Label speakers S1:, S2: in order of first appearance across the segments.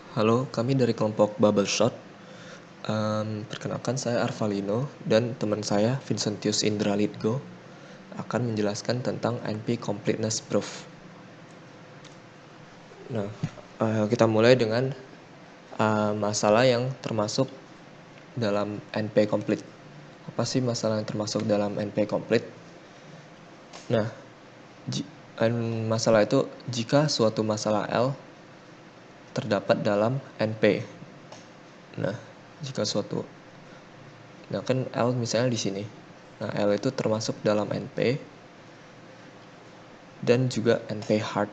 S1: Halo, kami dari kelompok Bubble Shot. Perkenalkan saya Arvalino dan teman saya Vincentius Indra Litgo akan menjelaskan tentang NP Completeness Proof. Nah, kita mulai dengan masalah yang termasuk dalam NP Complete. Apa sih masalah yang termasuk dalam NP Complete? Nah, masalah itu jika suatu masalah L terdapat dalam NP. Nah, kan L misalnya di sini. Nah, L itu termasuk dalam NP dan juga NP hard.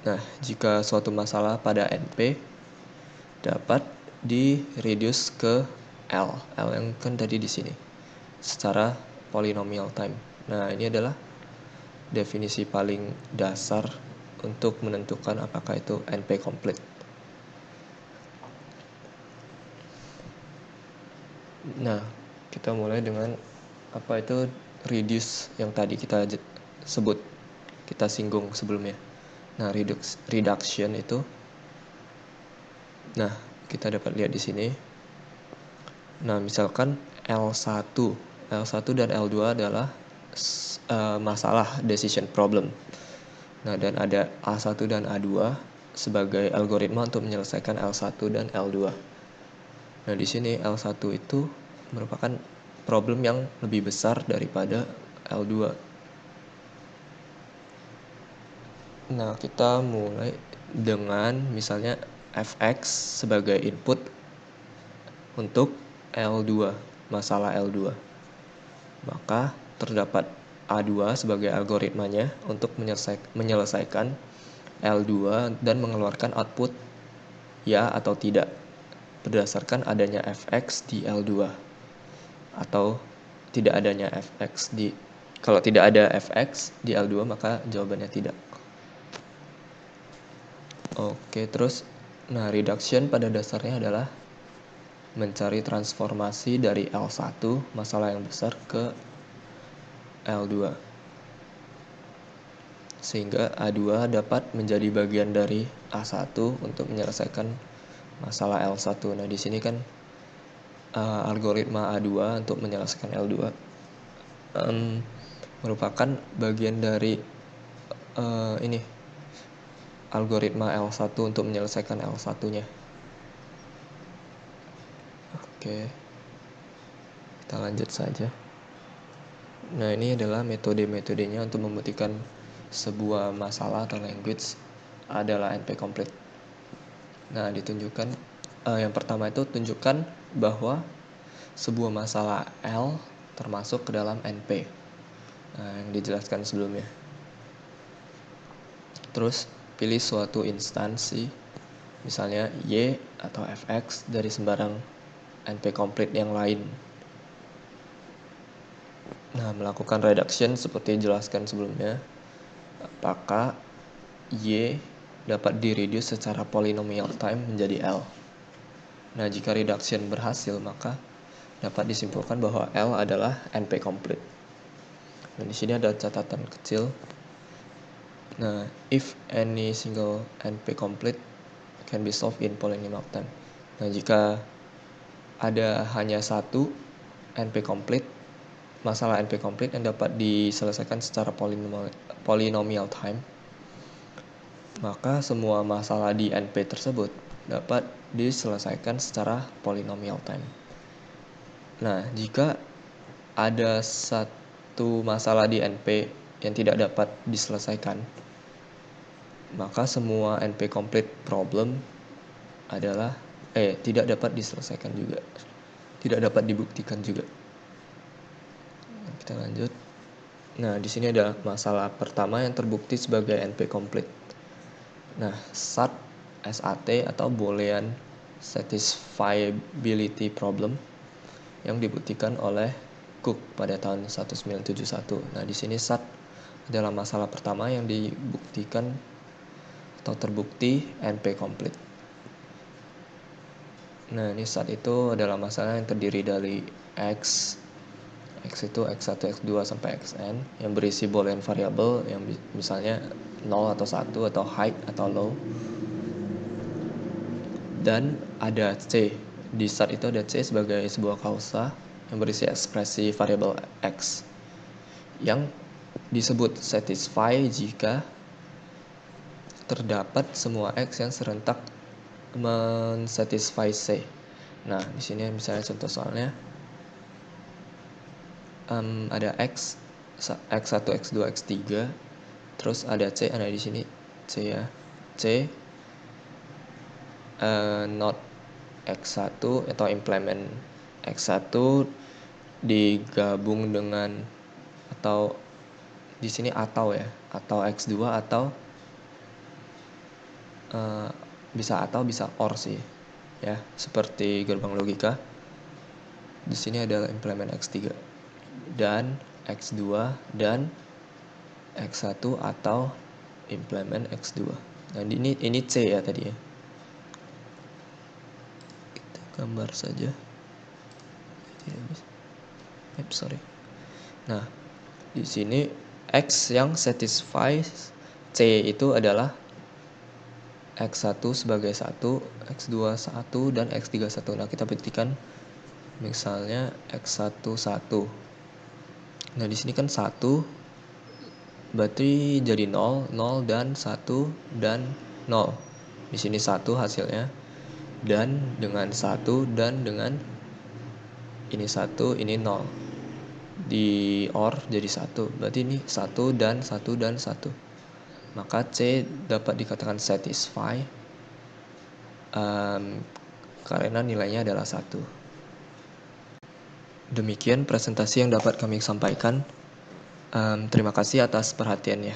S1: Nah, jika suatu masalah pada NP dapat di-reduce ke L yang kan tadi di sini secara polynomial time. Nah, ini adalah definisi paling dasar untuk menentukan apakah itu NP complete. Nah, kita mulai dengan apa itu reduce yang tadi kita sebut, kita singgung sebelumnya. Nah, reduction itu, nah kita dapat lihat di sini. Nah, misalkan L1 dan L2 adalah masalah decision problem. Nah, dan ada A1 dan A2 sebagai algoritma untuk menyelesaikan L1 dan L2. Nah, di sini L1 itu merupakan problem yang lebih besar daripada L2. Nah, kita mulai dengan misalnya fx sebagai input untuk L2, masalah L2. Maka terdapat A2 sebagai algoritmanya untuk menyelesaikan L2 dan mengeluarkan output ya atau tidak berdasarkan adanya fx di L2 atau tidak adanya fx di, kalau tidak ada fx di L2 maka jawabannya tidak. Oke, terus nah reduction pada dasarnya adalah mencari transformasi dari L1 masalah yang besar ke L2 sehingga A2 dapat menjadi bagian dari A1 untuk menyelesaikan masalah L1. Nah, di sini kan algoritma A2 untuk menyelesaikan L2 merupakan bagian dari ini algoritma L1 untuk menyelesaikan L1-nya. Oke, kita lanjut saja. Nah, ini adalah metode-metodenya untuk membuktikan sebuah masalah atau language adalah NP complete. Nah, ditunjukkan yang pertama itu tunjukkan bahwa sebuah masalah L termasuk ke dalam NP. Nah, yang dijelaskan sebelumnya. Terus pilih suatu instansi, misalnya Y atau Fx dari sembarang NP complete yang lain. Nah, melakukan reduction seperti dijelaskan sebelumnya, apakah Y dapat di-reduce secara polynomial time menjadi L. Nah, jika reduction berhasil, maka dapat disimpulkan bahwa L adalah NP complete. Nah, di sini ada catatan kecil. Nah, if any single NP complete can be solved in polynomial time. Nah, jika ada hanya satu NP complete, masalah NP complete yang dapat diselesaikan secara polynomial time, maka semua masalah di NP tersebut dapat diselesaikan secara polynomial time. Nah, jika ada satu masalah di NP yang tidak dapat diselesaikan, maka semua NP complete problem adalah tidak dapat diselesaikan juga, tidak dapat dibuktikan juga. Nah, kita lanjut. Nah, di sini ada masalah pertama yang terbukti sebagai NP complete. Nah, SAT atau Boolean Satisfiability Problem yang dibuktikan oleh Cook pada tahun 1971. Nah, di sini SAT adalah masalah pertama yang dibuktikan atau terbukti NP complete. Nah, ini SAT itu adalah masalah yang terdiri dari X itu X1, X2 sampai Xn yang berisi Boolean variable yang misalnya 0 atau 1 atau high atau low. dan ada C. Di start itu ada C sebagai sebuah klausa yang berisi ekspresi variabel X yang disebut satisfy jika terdapat semua X yang serentak mensatisfy C. Nah, di sini misalnya contoh soalnya ada X1, X2, X3, terus ada C, ada di sini C ya. C not X1 atau implement X1 digabung dengan atau di sini atau ya, atau X2 atau bisa or sih ya, seperti gerbang logika. Di sini adalah implement X3 dan X2 dan X1 atau implement X2. Nah, ini C ya tadi ya. Kita gambar saja. Sorry. Nah, di sini X yang satisfies C itu adalah X1 sebagai 1, X2 1, dan X3 1. Nah, kita buktikan misalnya X1 1. Nah, di sini kan 1 berarti jadi 0, 0 dan 1 dan 0. Di sini 1 hasilnya, dan dengan 1 dan dengan ini 1, ini 0. Di OR jadi 1, berarti ini 1 dan 1 dan 1. Maka C dapat dikatakan satisfy karena nilainya adalah 1. Demikian presentasi yang dapat kami sampaikan. Terima kasih atas perhatiannya.